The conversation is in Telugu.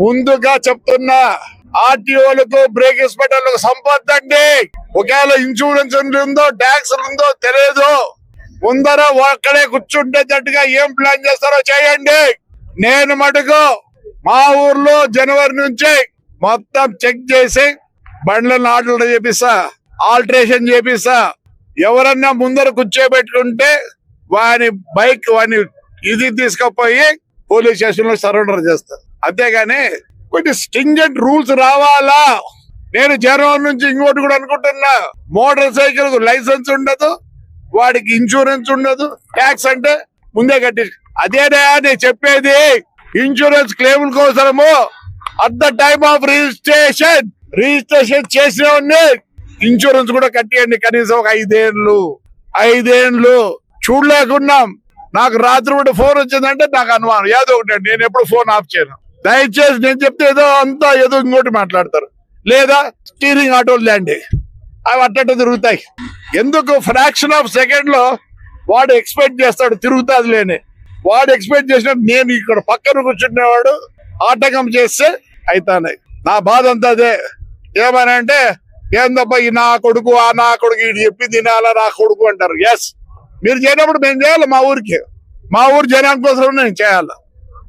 ముందుగా చెప్తున్నా, ఆర్టీఓలకు బ్రేక్ ఇన్స్పెక్టర్లకు సంపద్దండి. ఒకవేళ ఇన్సూరెన్స్ ఉందో ట్యాక్స్ ఉందో తెలియదు, ముందర ఒక్కడే కూర్చుంటేటట్టుగా ఏం ప్లాన్ చేస్తారో చేయండి. నేను మటుకు మా ఊర్లో జనవరి నుంచి మొత్తం చెక్ చేసి బండ్లను ఆర్డర్ చేపిస్తా, ఆల్టరేషన్ చేపిస్తా. ఎవరన్నా ముందర కూర్చోబెట్టుకుంటే వాని బైక్ వాని ఇది తీసుకుపోయి పోలీస్ స్టేషన్ లో సరెండర్ చేస్తారు. అంతేగాని కొన్ని స్ట్రింజెంట్ రూల్స్ రావాలా. నేను జనవరి నుంచి ఇంకోటి కూడా అనుకుంటున్నా, మోటార్ సైకిల్ లైసెన్స్ ఉండదు, వాడికి ఇన్సూరెన్స్ ఉండదు, ట్యాక్స్ అంటే ముందే కట్టి. అదేనా నేను చెప్పేది. ఇన్సూరెన్స్ క్లెయిమ్ కోసము at the time of registration చేసిన ఇన్సూరెన్స్ కూడా కట్టియండి. కనీసం ఒక 5 ఏళ్ళు చూడలేకున్నాం. నాకు రాత్రి కూడా ఫోన్ వచ్చిందంటే నాకు అనుమానం ఏదో ఒకటి. నేను ఎప్పుడు ఫోన్ ఆఫ్ చేయను. దయచేసి నేను చెప్తే ఏదో ఇంకోటి మాట్లాడతారు. లేదా స్టీరింగ్ ఆటోలు లేండి, అవి అట్ట తిరుగుతాయి. ఎందుకు ఫ్రాక్షన్ ఆఫ్ సెకండ్ లో వాడు ఎక్స్పెక్ట్ చేస్తాడు తిరుగుతాది లేని. వాడు ఎక్స్పెక్ట్ చేసినట్టు నేను ఇక్కడ పక్కన కూర్చుంటేవాడు ఆటంకం చేస్తే అయితానాయి. నా బాధ అంతా అదే. ఏమని అంటే ఏందబ్బా ఈ నా కొడుకు ఆ నా కొడుకు ఇది చెప్పి తినాలా నా కొడుకు అంటారు. ఎస్, మీరు చేయనప్పుడు మేము చేయాలి. మా ఊరు జనం కోసం నేను చేయాలి.